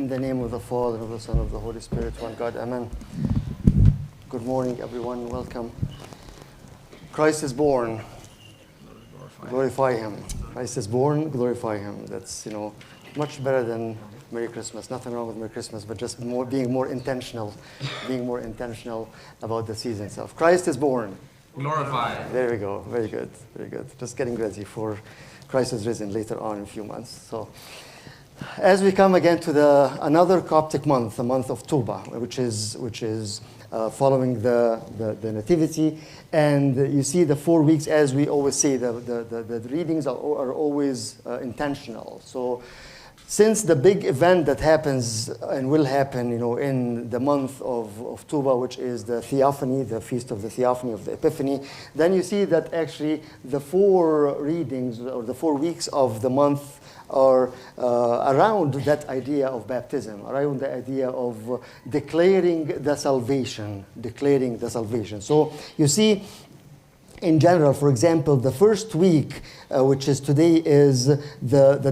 In the name of the Father, and of the Son, and of the Holy Spirit, one God, Amen. Good morning, everyone. Welcome. Christ is born. Glorify Him. Christ is born. Glorify Him. That's, much better than Merry Christmas. Nothing wrong with Merry Christmas, but just being more intentional about the season itself. Christ is born. Glorify. There we go. Very good. Very good. Just getting ready for Christ is risen later on in a few months. So, as we come again to another Coptic month, the month of Tuba, which is following the Nativity, and you see the 4 weeks, as we always say, the readings are always intentional. So, since the big event that happens and will happen, in the month of Tuba, which is the Theophany, the Feast of the Theophany of the Epiphany, then you see that actually the 4 readings or the 4 weeks of the month are around that idea of baptism, around the idea of declaring the salvation. So you see, in general, for example, the first week, which is today, is the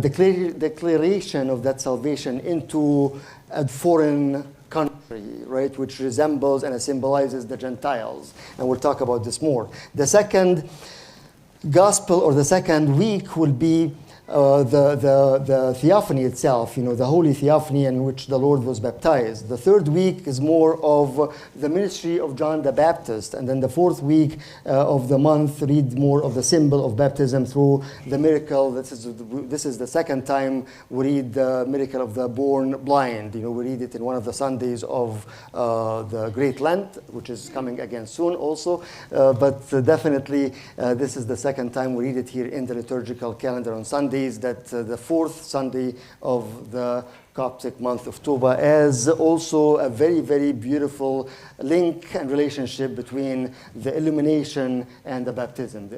declaration of that salvation into a foreign country, right, which resembles and symbolizes the Gentiles. And we'll talk about this more. The second gospel, or the second week, will be the Theophany itself, the Holy Theophany in which the Lord was baptized. The third week is more of the ministry of John the Baptist. And then the fourth week of the month read more of the symbol of baptism through the miracle. This is the second time we read the miracle of the born blind. We read it in one of the Sundays of the Great Lent, which is coming again soon also. But definitely this is the second time we read it here in the liturgical calendar on Sundays, that the fourth Sunday of the Coptic month of Tuba, as also a very, very beautiful link and relationship between the illumination and the baptism,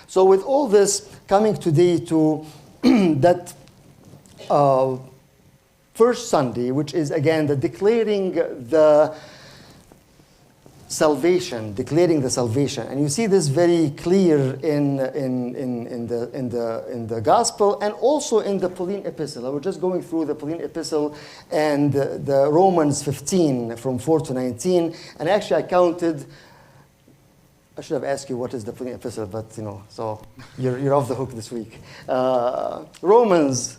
So with all this, coming today to that first Sunday, which is again the declaring the salvation, and you see this very clear in the gospel and also in the Pauline epistle. I was just going through the Pauline epistle and the Romans 15 from 4 to 19, and actually I counted. I should have asked you what is the Pauline epistle, but so you're off the hook this week. Romans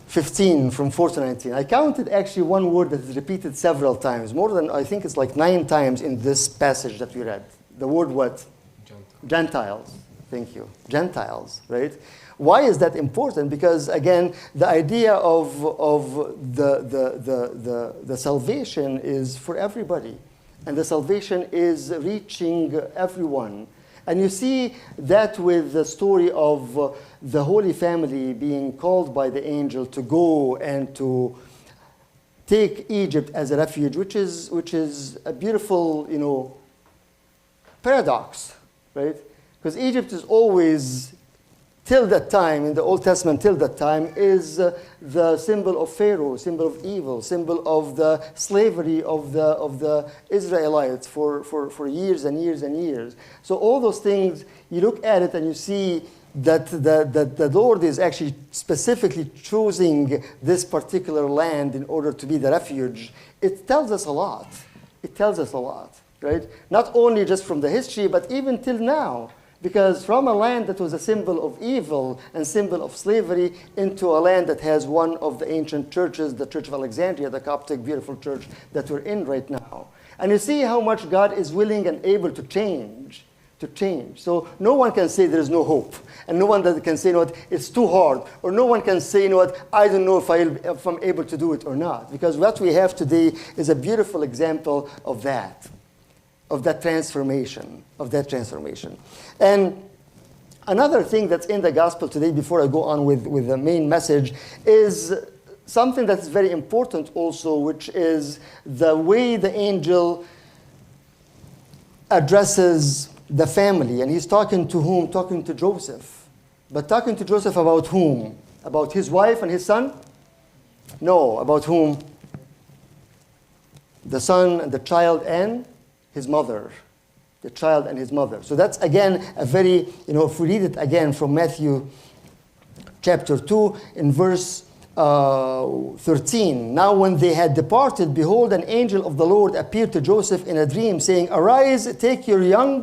15 from 4 to 19. I counted actually one word that is repeated several times, more than, I think it's like 9 times in this passage that we read. The word what? Gentiles. Thank you. Gentiles, right? Why is that important? Because again, the idea of the salvation is for everybody. And the salvation is reaching everyone. And you see that with the story of the Holy Family being called by the angel to go and to take Egypt as a refuge, which is a beautiful, paradox, right? Because Egypt is always, till that time, in the Old Testament, till that time, is the symbol of Pharaoh, symbol of evil, symbol of the slavery of the Israelites for years and years and years. So all those things, you look at it and you see that the Lord is actually specifically choosing this particular land in order to be the refuge. It tells us a lot. Right? Not only just from the history, but even till now. Because from a land that was a symbol of evil and symbol of slavery into a land that has one of the ancient churches, the Church of Alexandria, the Coptic beautiful church that we're in right now. And you see how much God is willing and able to change. So no one can say there is no hope. And no one can say, it's too hard. Or no one can say, I don't know if I'm able to do it or not. Because what we have today is a beautiful example of that. Of that transformation. And another thing that's in the gospel today, before I go on with the main message, is something that's very important also, which is the way the angel addresses the family. And he's talking to whom? Talking to Joseph. But talking to Joseph about whom? About his wife and his son? No, about whom? The son and the child and his mother. The child and his mother. So that's again a very, if we read it again from Matthew chapter 2 in verse 13. Now when they had departed, behold, an angel of the Lord appeared to Joseph in a dream, saying, Arise, take the young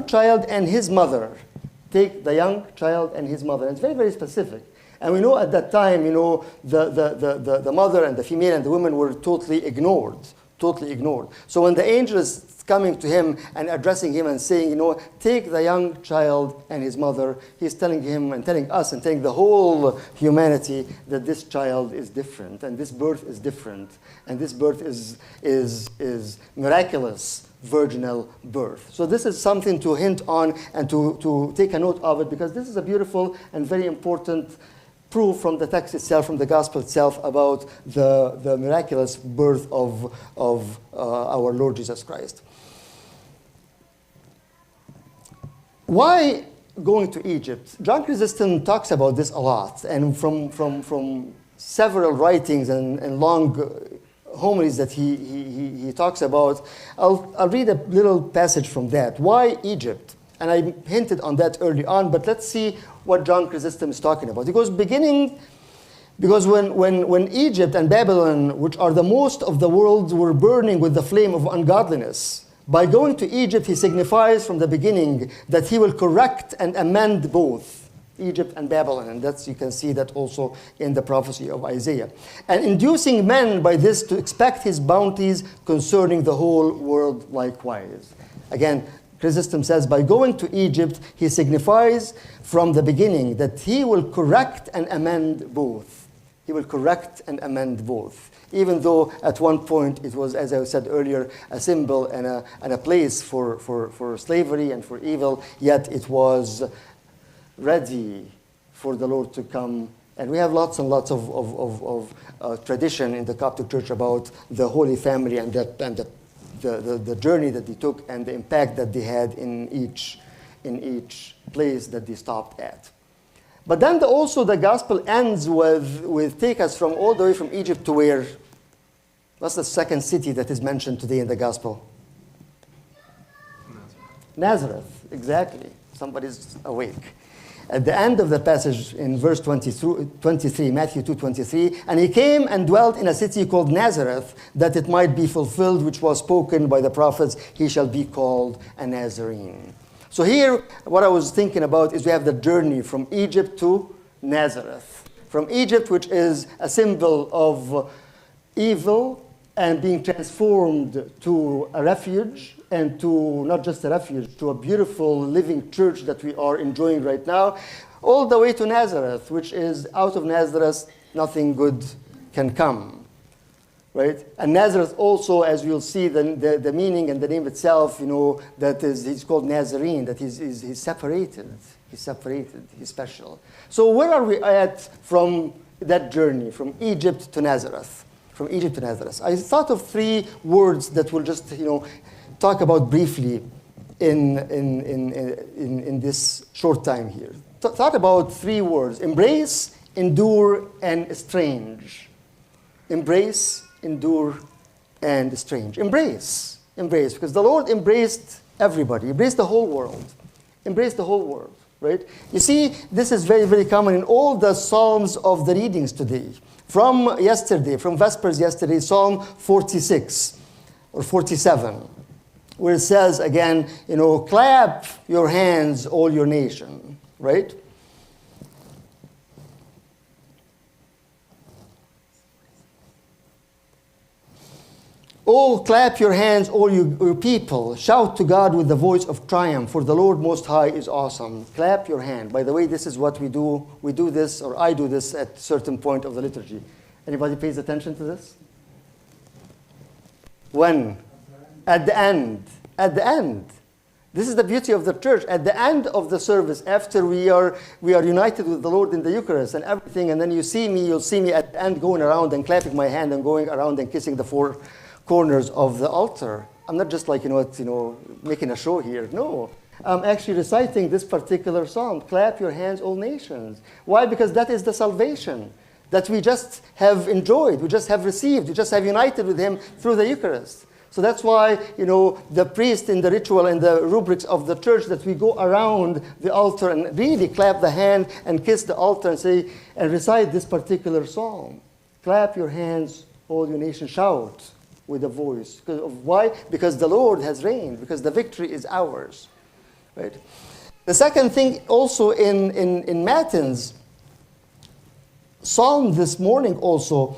child and his mother. Take the young child and his mother. And it's very, very specific. And we know at that time, the mother and the female and the women were totally ignored. Totally ignored. So when the angel is coming to him and addressing him and saying, take the young child and his mother, he's telling him and telling us and telling the whole humanity that this child is different and this birth is different and this birth is miraculous virginal birth. So this is something to hint on and to take a note of it, because this is a beautiful and very important proof from the text itself, from the gospel itself, about the miraculous birth of our Lord Jesus Christ. Why going to Egypt? John Chrysostom talks about this a lot, and from several writings and long homilies that he talks about, I'll read a little passage from that. Why Egypt? And I hinted on that early on, but let's see what John Chrysostom is talking about. Because when Egypt and Babylon, which are the most of the world, were burning with the flame of ungodliness, by going to Egypt, he signifies from the beginning that he will correct and amend both Egypt and Babylon. And you can see that also in the prophecy of Isaiah. And inducing men by this to expect his bounties concerning the whole world likewise. Again, Chrysostom says, by going to Egypt, he signifies from the beginning that he will correct and amend both. He will correct and amend both. Even though at one point it was, as I said earlier, a symbol and a place for slavery and for evil, yet it was ready for the Lord to come. And we have lots and lots of tradition in the Coptic Church about the Holy Family and the journey that they took and the impact that they had in each place that they stopped at. But then also the gospel ends with take us from all the way from Egypt to where? What's the second city that is mentioned today in the gospel? Nazareth, exactly. Somebody's awake. At the end of the passage in verse 23, Matthew 2:23, and he came and dwelt in a city called Nazareth, that it might be fulfilled, which was spoken by the prophets, he shall be called a Nazarene. So here, what I was thinking about is we have the journey from Egypt to Nazareth. From Egypt, which is a symbol of evil and being transformed to a refuge, and to not just a refuge, to a beautiful living church that we are enjoying right now, all the way to Nazareth, which is out of Nazareth, nothing good can come. Right? And Nazareth also, as we'll see, the meaning and the name itself, that is, he's called Nazarene, that he's separated. He's separated. He's special. So where are we at from that journey, from Egypt to Nazareth? From Egypt to Nazareth. I thought of three words that we'll just, talk about briefly in this short time here. Thought about three words: embrace, endure, and estrange. Embrace, endure, and estrange. Embrace, because the Lord embraced everybody, embraced the whole world, embraced the whole world, right? You see, this is very, very common in all the Psalms of the readings today. From Vespers yesterday, Psalm 46 or 47. Where it says again, clap your hands, all your nation, right? Oh, clap your hands, all you people. Shout to God with the voice of triumph, for the Lord Most High is awesome. Clap your hand. By the way, this is what we do. We do this, or I do this at a certain point of the liturgy. Anybody pays attention to this? When? At the end. At the end. This is the beauty of the church. At the end of the service, after we are united with the Lord in the Eucharist and everything, and then you'll see me at the end going around and clapping my hand and going around and kissing the four corners of the altar. I'm not just making a show here. No. I'm actually reciting this particular psalm. Clap your hands, all nations. Why? Because that is the salvation that we just have enjoyed, we just have received, we just have united with him through the Eucharist. So that's why, the priest in the ritual and the rubrics of the church, that we go around the altar and really clap the hand and kiss the altar and say, and recite this particular psalm. Clap your hands, all you nations, shout with a voice. Why? Because the Lord has reigned, because the victory is ours. Right? The second thing also in Matins, Psalm this morning also,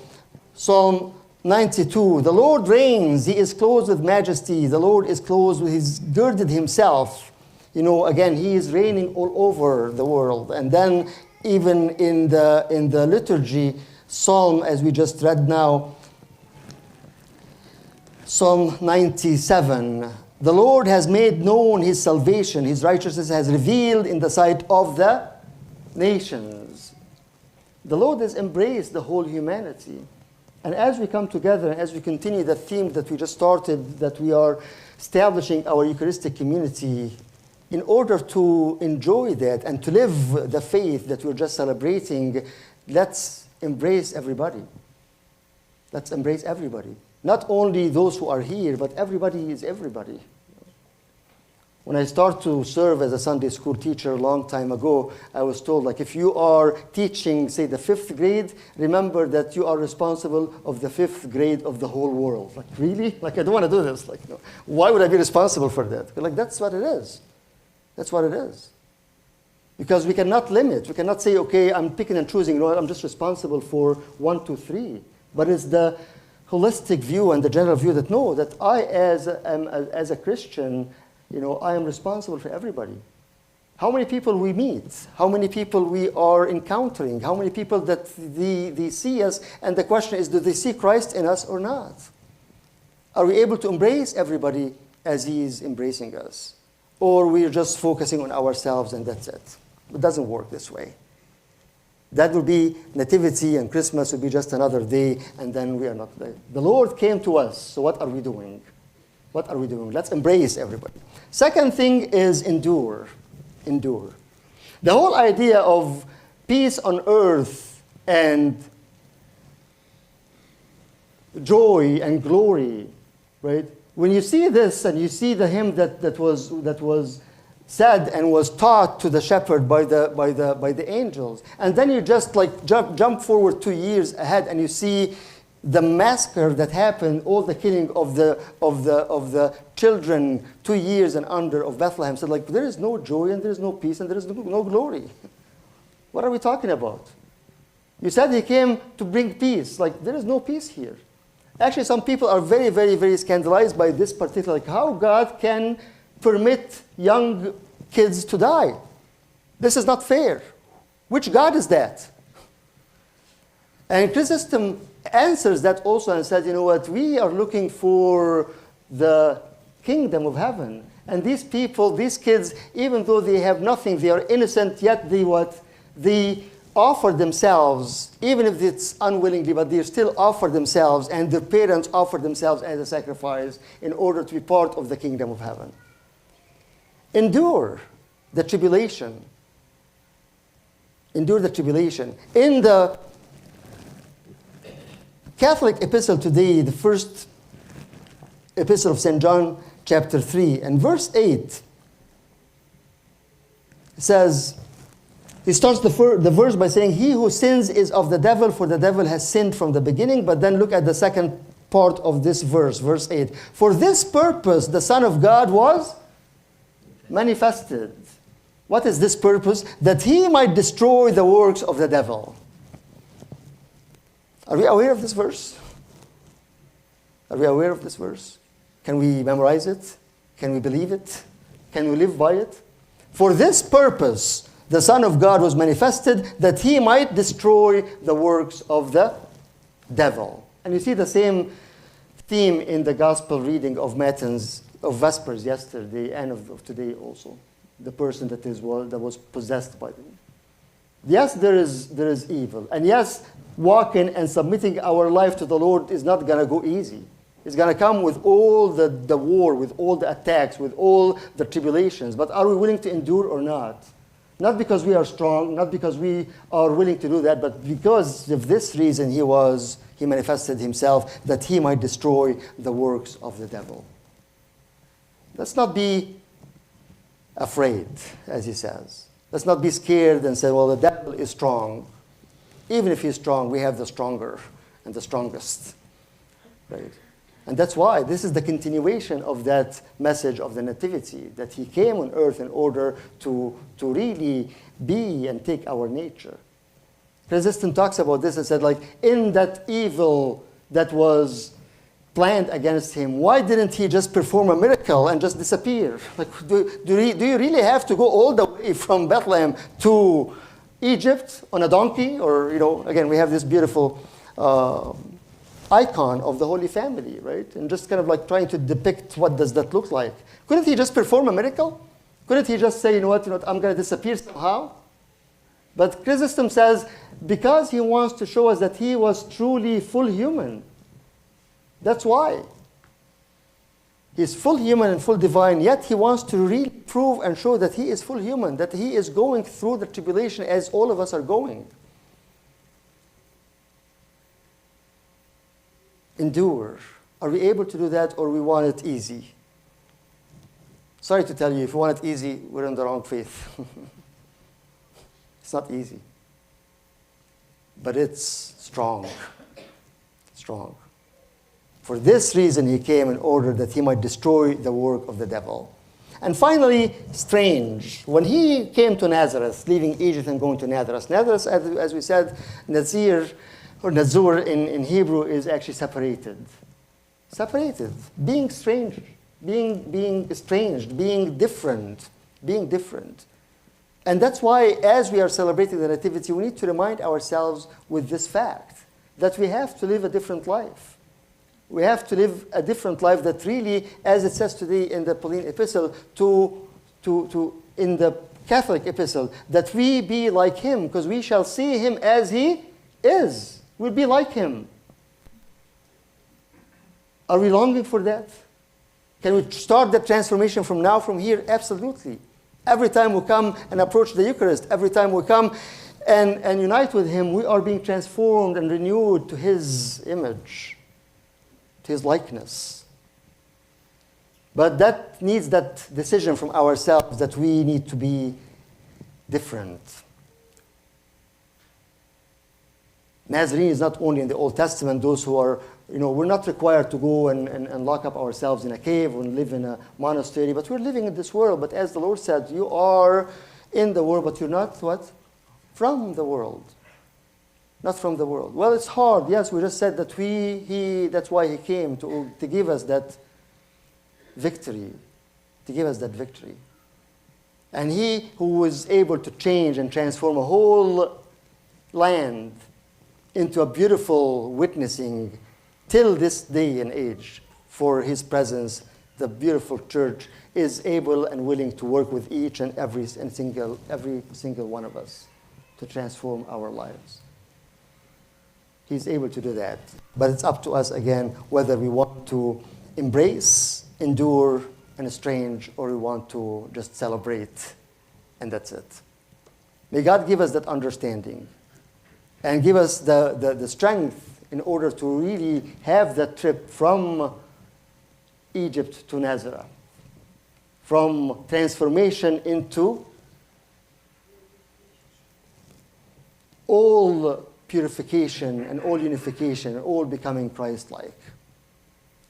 Psalm 92, the Lord reigns, he is clothed with majesty, the Lord is clothed with, he's girded himself. Again, he is reigning all over the world. And then even in the liturgy, Psalm, as we just read now, Psalm 97, the Lord has made known his salvation, his righteousness has revealed in the sight of the nations. The Lord has embraced the whole humanity. And as we come together, as we continue the theme that we just started, that we are establishing our Eucharistic community, in order to enjoy that and to live the faith that we're just celebrating, let's embrace everybody. Let's embrace everybody. Not only those who are here, but everybody is everybody. When I started to serve as a Sunday school teacher a long time ago, I was told, if you are teaching, say, the 5th grade, remember that you are responsible of the 5th grade of the whole world. Really? I don't want to do this. No. Why would I be responsible for that? That's what it is. That's what it is. Because we cannot limit. We cannot say, okay, I'm picking and choosing. No, I'm just responsible for 1, 2, 3. But it's the holistic view and the general view that, no, that I, as a Christian, I am responsible for everybody. How many people we meet, how many people we are encountering, how many people that they see us, and the question is, do they see Christ in us or not? Are we able to embrace everybody as he is embracing us? Or we're just focusing on ourselves and that's it? It doesn't work this way. That will be Nativity, and Christmas will be just another day, and then we are not there. The Lord came to us, so what are we doing? What are we doing? Let's embrace everybody. Second thing is endure. Endure. The whole idea of peace on earth and joy and glory, right? When you see this and you see the hymn that was said and was taught to the shepherd by the angels, and then you just jump forward 2 years ahead and you see the massacre that happened, all the killing of the children 2 years and under of Bethlehem. So there is no joy and there is no peace and there is no glory. What are we talking about? You said he came to bring peace. There is no peace here. Actually, some people are very, very, very scandalized by this particular, how God can permit young kids to die. This is not fair. Which God is that? And Chrysostom answers that also and said, we are looking for the kingdom of heaven. And these people, these kids, even though they have nothing, they are innocent, yet they offer themselves, even if it's unwillingly, but they still offer themselves, and their parents offer themselves as a sacrifice in order to be part of the kingdom of heaven. Endure the tribulation. Endure the tribulation. In the Catholic epistle today, the first epistle of St. John, chapter 3, and verse 8, says, he starts the verse by saying, he who sins is of the devil, for the devil has sinned from the beginning. But then look at the second part of this verse, verse 8. For this purpose the Son of God was manifested. What is this purpose? That he might destroy the works of the devil. Are we aware of this verse? Are we aware of this verse? Can we memorize it? Can we believe it? Can we live by it? For this purpose, the Son of God was manifested, that he might destroy the works of the devil. And you see the same theme in the gospel reading of Matins, of Vespers yesterday, and of today also. The person that was possessed by them. Yes, there is evil. And yes, walking and submitting our life to the Lord is not going to go easy. It's going to come with all the war, with all the attacks, with all the tribulations. But are we willing to endure or not? Not because we are strong, not because we are willing to do that, but because of this reason he manifested himself, that he might destroy the works of the devil. Let's not be afraid, as he says. Let's not be scared and say, well, the devil is strong. Even if he's strong, we have the stronger and the strongest. Right? And that's why this is the continuation of that message of the nativity, that he came on earth in order to really be and take our nature. Chrysostom talks about this and said, like, in that evil that was planned against him, why didn't he just perform a miracle and just disappear? Like, do you really have to go all the way from Bethlehem to Egypt on a donkey? Or, again, we have this beautiful icon of the Holy Family, right? And just kind of like trying to depict what does that look like. Couldn't he just perform a miracle? Couldn't he just say, you know what, I'm going to disappear somehow? But Chrysostom says, because he wants to show us that he was truly full human. That's why. He's full human and full divine, yet he wants to really prove and show that he is full human, that he is going through the tribulation as all of us are going. Endure. Are we able to do that, or we want it easy? Sorry to tell you, if you want it easy, we're in the wrong faith. It's not easy. But it's strong. Strong. For this reason he came, in order that he might destroy the work of the devil. And finally, strange. When he came to Nazareth, leaving Egypt and going to Nazareth. Nazareth, as we said, Nazir, or Nazur in Hebrew, is actually separated. Separated. Being strange. Being estranged. Being different. Being different. And that's why, as we are celebrating the Nativity, we need to remind ourselves with this fact, that we have to live a different life. We have to live a different life that really, as it says today in the Pauline epistle, in the Catholic epistle, that we be like him, because we shall see him as he is. We'll be like him. Are we longing for that? Can we start that transformation from now, from here? Absolutely. Every time we come and approach the Eucharist, every time we come and unite with him, we are being transformed and renewed to his image, to his likeness. But that needs that decision from ourselves, that we need to be different. Nazarene is not only in the Old Testament, those who are, we're not required to go and lock up ourselves in a cave or live in a monastery, but we're living in this world. But as the Lord said, you are in the world, but you're not what? From the world. Not from the world. Well, it's hard. Yes, we just said that that's why he came, to give us that victory. To give us that victory. And he who was able to change and transform a whole land into a beautiful witnessing till this day and age for his presence, the beautiful church is able and willing to work with each and every single one of us to transform our lives. He's able to do that. But it's up to us again whether we want to embrace, endure, and estrange, or we want to just celebrate, and that's it. May God give us that understanding and give us the strength in order to really have that trip from Egypt to Nazareth, from transformation into all purification and all unification, and all becoming Christ-like,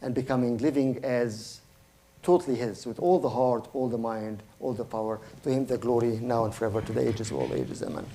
and living as totally his, with all the heart, all the mind, all the power. To him the glory now and forever, to the ages of all ages. Amen.